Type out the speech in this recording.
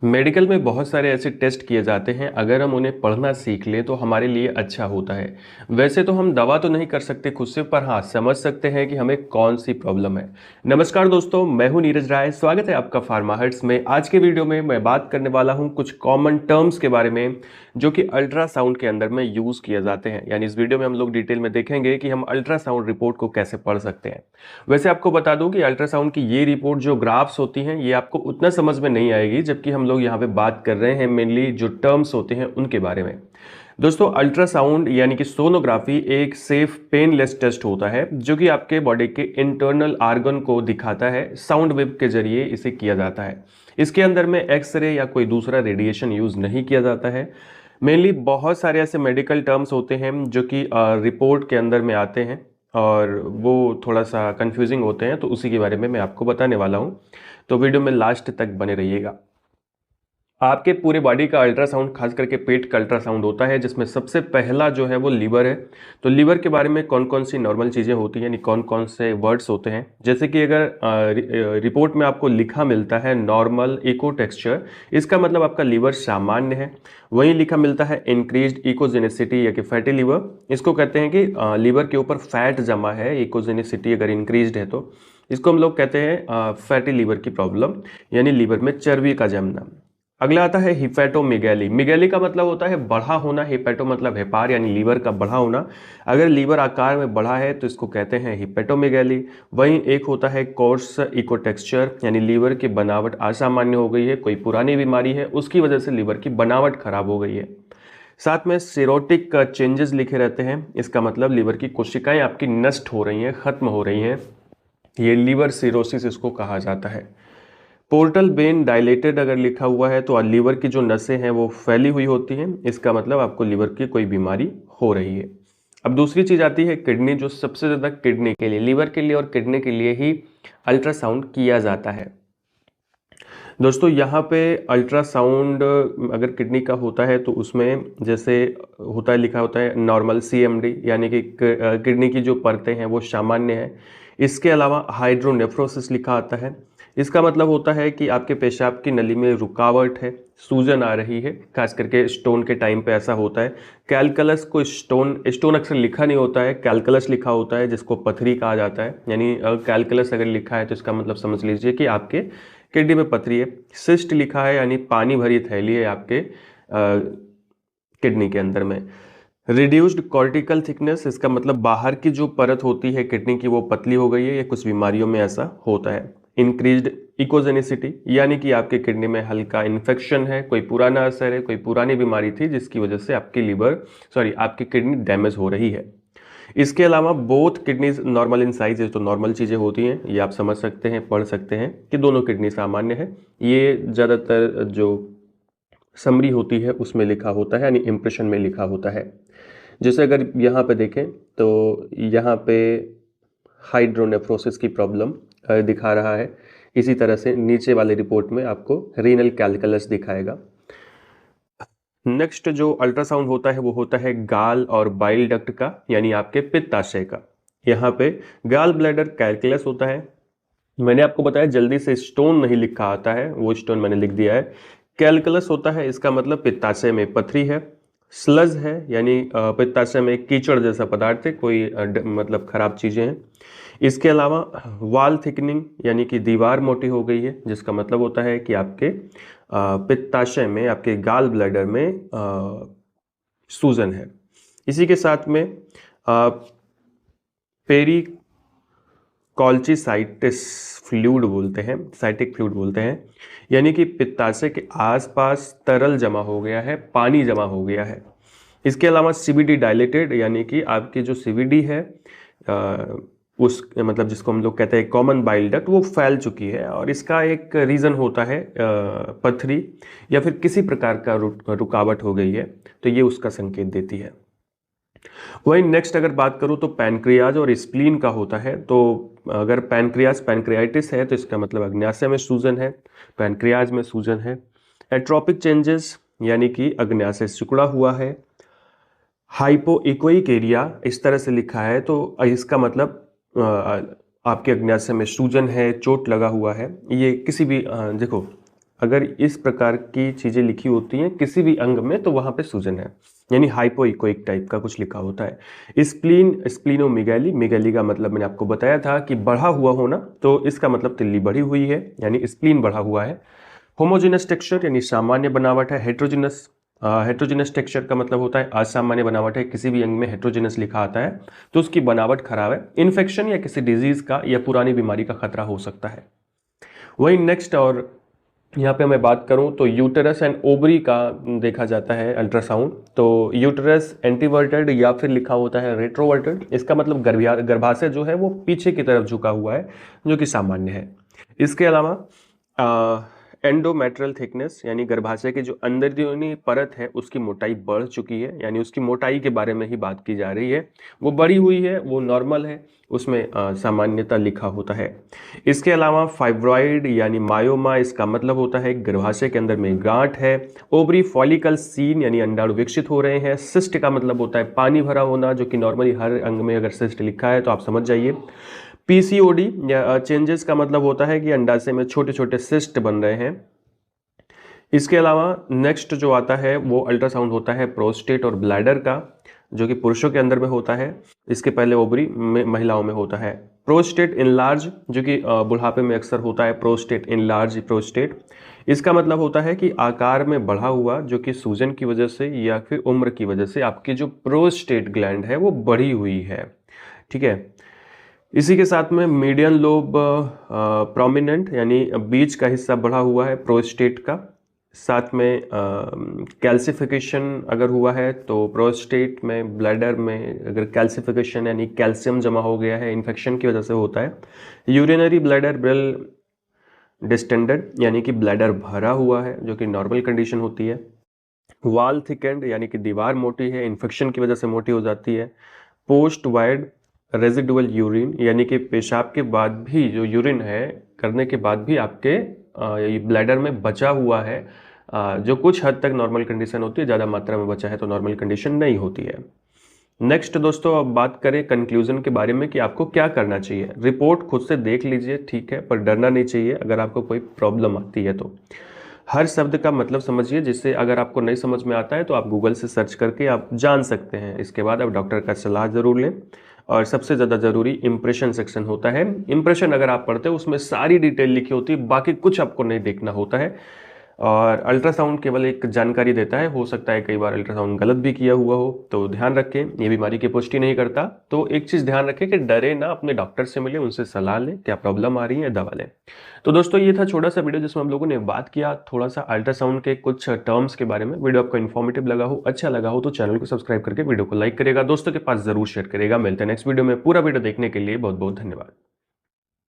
Medical में बहुत सारे ऐसे टेस्ट किए जाते हैं, अगर हम उन्हें पढ़ना सीख लें तो हमारे लिए अच्छा होता है। वैसे तो हम दवा तो नहीं कर सकते खुद से, पर हाँ समझ सकते हैं कि हमें कौन सी प्रॉब्लम है। नमस्कार दोस्तों, मैं हूं नीरज राय। स्वागत है आपका फार्मा हर्ट्स में। आज के वीडियो में मैं बात करने वाला हूं कुछ कॉमन टर्म्स के बारे में जो कि अल्ट्रासाउंड के अंदर में यूज़ किए जाते हैं। यानी इस वीडियो में हम लोग डिटेल में देखेंगे कि हम अल्ट्रासाउंड रिपोर्ट को कैसे पढ़ सकते हैं। वैसे आपको बता दूं कि अल्ट्रासाउंड की ये रिपोर्ट जो ग्राफ्स होती हैं ये आपको उतना समझ में नहीं आएगी, जबकि हम लोग यहाँ पे बात कर रहे हैं मेनली जो टर्म्स होते हैं उनके बारे में। दोस्तों, अल्ट्रासाउंड यानी कि सोनोग्राफी एक सेफ पेनलेस टेस्ट होता है जो कि आपके बॉडी के इंटरनल आर्गन को दिखाता है। साउंड वेव के जरिए इसे किया जाता है। इसके अंदर में एक्सरे या कोई दूसरा रेडिएशन यूज नहीं किया जाता है। मेनली बहुत सारे ऐसे मेडिकल टर्म्स होते हैं जो कि रिपोर्ट के अंदर में आते हैं और वो थोड़ा सा कंफ्यूजिंग होते हैं, तो उसी के बारे में मैं आपको बताने वाला हूँ। तो वीडियो में लास्ट तक बने रहिएगा। आपके पूरे बॉडी का अल्ट्रासाउंड, खास करके पेट का अल्ट्रासाउंड होता है, जिसमें सबसे पहला जो है वो लीवर है। तो लीवर के बारे में कौन कौन सी नॉर्मल चीज़ें होती हैं, यानी कौन कौन से वर्ड्स होते हैं। जैसे कि अगर रिपोर्ट में आपको लिखा मिलता है नॉर्मल इको टेक्सचर, इसका मतलब आपका लीवर सामान्य है। वहीं लिखा मिलता है इंक्रीज्ड इकोजेनिसिटी या कि फैटी लीवर, इसको कहते हैं कि लीवर के ऊपर फैट जमा है। इकोजेनिसिटी अगर इंक्रीज्ड है तो इसको हम लोग कहते हैं फैटी लीवर की प्रॉब्लम, यानी लीवर में चर्बी का जमना। अगला आता है हिपैटोमेगैली। मेगैली का मतलब होता है बढ़ा होना, हिपैटो मतलब हेपार यानी लीवर का बढ़ा होना। अगर लीवर आकार में बढ़ा है तो इसको कहते हैं हिपैटोमेगैली। वहीं एक होता है कोर्स इकोटेक्सचर, यानी लीवर की बनावट असामान्य हो गई है, कोई पुरानी बीमारी है उसकी वजह से लीवर की बनावट खराब हो गई है। साथ में सीरोटिक चेंजेस लिखे रहते हैं, इसका मतलब लीवर की कोशिकाएं आपकी नष्ट हो रही हैं, खत्म हो रही हैं। ये लीवर सिरोसिस इसको कहा जाता है। पोर्टल वेन डायलेटेड अगर लिखा हुआ है तो लीवर की जो नसें हैं वो फैली हुई होती हैं, इसका मतलब आपको लीवर की कोई बीमारी हो रही है। अब दूसरी चीज आती है किडनी, जो सबसे ज्यादा किडनी के लिए, लीवर के लिए और किडनी के लिए ही अल्ट्रासाउंड किया जाता है। दोस्तों, यहाँ पे अल्ट्रासाउंड अगर किडनी का होता है तो उसमें जैसे होता है, लिखा होता है नॉर्मल CMD, यानी कि किडनी की जो परतें हैं वो सामान्य है। इसके अलावा हाइड्रोनेफ्रोसिस लिखा आता है। इसका मतलब होता है कि आपके पेशाब की नली में रुकावट है, सूजन आ रही है, खास करके स्टोन के टाइम पे ऐसा होता है। कैलकुलस को स्टोन स्टोन अक्सर लिखा नहीं होता है, कैलकुलस लिखा होता है जिसको पथरी कहा जाता है। यानी कैलकुलस अगर लिखा है तो इसका मतलब समझ लीजिए कि आपके किडनी में पथरी है। सिस्ट लिखा है यानी पानी भरी थैली है आपके किडनी के अंदर में। रिड्यूस्ड कॉर्टिकल थिकनेस, इसका मतलब बाहर की जो परत होती है किडनी की वो पतली हो गई है, या कुछ बीमारियों में ऐसा होता है। इंक्रीज्ड इकोजेनिसिटी, यानी कि आपके किडनी में हल्का इन्फेक्शन है, कोई पुराना असर है, कोई पुरानी बीमारी थी जिसकी वजह से आपकी किडनी डैमेज हो रही है। इसके अलावा both kidneys normal in size, तो नॉर्मल चीज़ें होती हैं, ये आप समझ सकते हैं, पढ़ सकते हैं कि दोनों किडनी सामान्य है। ये ज़्यादातर जो समरी होती है उसमें लिखा होता है, यानी इम्प्रेशन में लिखा होता है। जैसे अगर यहाँ पे देखें तो यहाँ पे हाइड्रोनेफ्रोसिस की प्रॉब्लम दिखा रहा है। इसी तरह से नीचे वाले रिपोर्ट में आपको रीनल कैलकुलस दिखाएगा। नेक्स्ट जो अल्ट्रासाउंड होता है वो होता है गाल और बाइल डक्ट का, यानी आपके पित्ताशय का। यहाँ पे गाल ब्लैडर कैलकुलस होता है। मैंने आपको बताया जल्दी से स्टोन नहीं लिखा आता है, वो स्टोन मैंने लिख दिया है। कैलकुलस होता है, इसका मतलब पित्ताशय में पथरी है। स्लज है, यानी पित्ताशय में कीचड़ जैसा पदार्थ है, कोई मतलब खराब चीजें हैं। इसके अलावा वाल थिकनिंग, यानी कि दीवार मोटी हो गई है, जिसका मतलब होता है कि आपके पित्ताशय में, आपके गाल ब्लैडर में सूजन है। इसी के साथ में पेरी कॉल्चिसाइटिस फ्लूइड बोलते हैं, साइटिक फ्लूइड बोलते हैं, यानी कि पित्ताशय के आसपास तरल जमा हो गया है, पानी जमा हो गया है। इसके अलावा CVD डायलेटेड, यानी कि आपकी जो CVD है उस मतलब जिसको हम लोग कहते हैं कॉमन बाइल डक्ट, वो फैल चुकी है और इसका एक रीज़न होता है पथरी या फिर किसी प्रकार का रुकावट हो गई है, तो ये उसका संकेत देती है। वहीं नेक्स्ट अगर बात करूं तो पैनक्रियाज और स्प्लीन का होता है। तो अगर पैनक्रियाइटिस है तो इसका मतलब अग्न्याशय में सूजन है, पैनक्रियाज में सूजन है। एट्रोपिक चेंजेस, यानी कि अग्न्याशय सिकुड़ा हुआ है। हाइपोइकोइक एरिया इस तरह से लिखा है तो इसका मतलब आपके अग्न्याशय में सूजन है, चोट लगा हुआ है। ये किसी भी देखो अगर इस प्रकार की चीज़ें लिखी होती हैं किसी भी अंग में तो वहाँ पे सूजन है, यानी हाइपोइकोइक टाइप का कुछ लिखा होता है। स्प्लीन, स्प्लीनोमेगाली, मेगाली का मतलब मैंने आपको बताया था कि बढ़ा हुआ होना, तो इसका मतलब तिल्ली बढ़ी हुई है, यानी स्प्लीन बढ़ा हुआ है। होमोजेनस टेक्सचर यानी सामान्य बनावट है। हेट्रोजेनस, हेट्रोजेनस टेक्सचर का मतलब होता है असामान्य बनावट है। किसी भी अंग में हेट्रोजेनस लिखा आता है तो उसकी बनावट खराब है। इन्फेक्शन या किसी डिजीज का या पुरानी बीमारी का खतरा हो सकता है। वही नेक्स्ट, और यहाँ पे मैं बात करूँ तो यूटेरस एंड ओवरी का देखा जाता है अल्ट्रासाउंड। तो यूटेरस एंटीवर्टेड या फिर लिखा होता है रेट्रोवर्टेड, इसका मतलब गर्भाशय जो है वो पीछे की तरफ झुका हुआ है, जो कि सामान्य है। इसके अलावा एंडोमेट्रियल थिकनेस यानी गर्भाशय की जो अंदरूनी परत है उसकी मोटाई बढ़ चुकी है, यानी उसकी मोटाई के बारे में ही बात की जा रही है। वो बढ़ी हुई है, वो नॉर्मल है, उसमें सामान्यता लिखा होता है। इसके अलावा फाइब्रॉइड यानी मायोमा, इसका मतलब होता है गर्भाशय के अंदर में गांठ है। ओवरी फॉलिकल सीन यानी अंडाणु विकसित हो रहे हैं। सिस्ट का मतलब होता है पानी भरा होना, जो कि नॉर्मली हर अंग में अगर सिस्ट लिखा है तो आप समझ जाइए। पीसीओडी या चेंजेस का मतलब होता है कि अंडाशय में छोटे छोटे सिस्ट बन रहे हैं। इसके अलावा नेक्स्ट जो आता है वो अल्ट्रासाउंड होता है प्रोस्टेट और ब्लैडर का, जो कि पुरुषों के अंदर में होता है। इसके पहले ओवरी में महिलाओं में होता है। प्रोस्टेट इनलार्ज, जो कि बुढ़ापे में अक्सर होता है, प्रोस्टेट इनलार्ज प्रोस्टेट। इसका मतलब होता है कि आकार में बढ़ा हुआ, जो कि सूजन की वजह से या फिर उम्र की वजह से आपकी जो प्रोस्टेट ग्लैंड है वो बढ़ी हुई है। ठीक है। इसी के साथ में मीडियन लोब प्रोमिनेंट यानी बीच का हिस्सा बढ़ा हुआ है प्रोस्टेट का। साथ में कैल्सिफिकेशन अगर हुआ है तो प्रोस्टेट में, ब्लैडर में अगर कैल्सिफिकेशन यानी कैल्शियम जमा हो गया है इन्फेक्शन की वजह से होता है। यूरिनरी ब्लैडर ब्रेल डिस्टेंडेड यानी कि ब्लैडर भरा हुआ है, जो कि नॉर्मल कंडीशन होती है। वाल थिकेंड यानी कि दीवार मोटी है, इन्फेक्शन की वजह से मोटी हो जाती है। पोस्ट वाइड रेजिडुअल यूरिन यानी कि पेशाब के बाद भी, जो यूरिन है करने के बाद भी आपके ब्लैडर में बचा हुआ है, जो कुछ हद तक नॉर्मल कंडीशन होती है, ज़्यादा मात्रा में बचा है तो नॉर्मल कंडीशन नहीं होती है। नेक्स्ट दोस्तों, अब बात करें कंक्लूजन के बारे में कि आपको क्या करना चाहिए। रिपोर्ट खुद से देख लीजिए, ठीक है, पर डरना नहीं चाहिए अगर आपको कोई प्रॉब्लम आती है तो। हर शब्द का मतलब समझिए, जिससे अगर आपको नहीं समझ में आता है तो आप गूगल से सर्च करके आप जान सकते हैं। इसके बाद आप डॉक्टर का सलाह ज़रूर लें। और सबसे ज़्यादा ज़रूरी इम्प्रेशन सेक्शन होता है। इम्प्रेशन अगर आप पढ़ते हो उसमें सारी डिटेल लिखी होती है, बाकी कुछ आपको नहीं देखना होता है। और अल्ट्रासाउंड केवल एक जानकारी देता है, हो सकता है कई बार अल्ट्रासाउंड गलत भी किया हुआ हो, तो ध्यान रखें, ये बीमारी की पुष्टि नहीं करता। तो एक चीज़ ध्यान रखें कि डरे ना, अपने डॉक्टर से मिले, उनसे सलाह लें, क्या प्रॉब्लम आ रही है, दवा लें। तो दोस्तों ये था छोटा सा वीडियो जिसमें हम लोगों ने बात किया थोड़ा सा अल्ट्रासाउंड के कुछ टर्म्स के बारे में। वीडियो आपको इन्फॉर्मेटिव लगा हो, अच्छा लगा हो तो चैनल को सब्सक्राइब करके वीडियो को लाइक करेगा, दोस्तों के पास जरूर शेयर करेगा। मिलते हैं नेक्स्ट वीडियो में। पूरा वीडियो देखने के लिए बहुत बहुत धन्यवाद।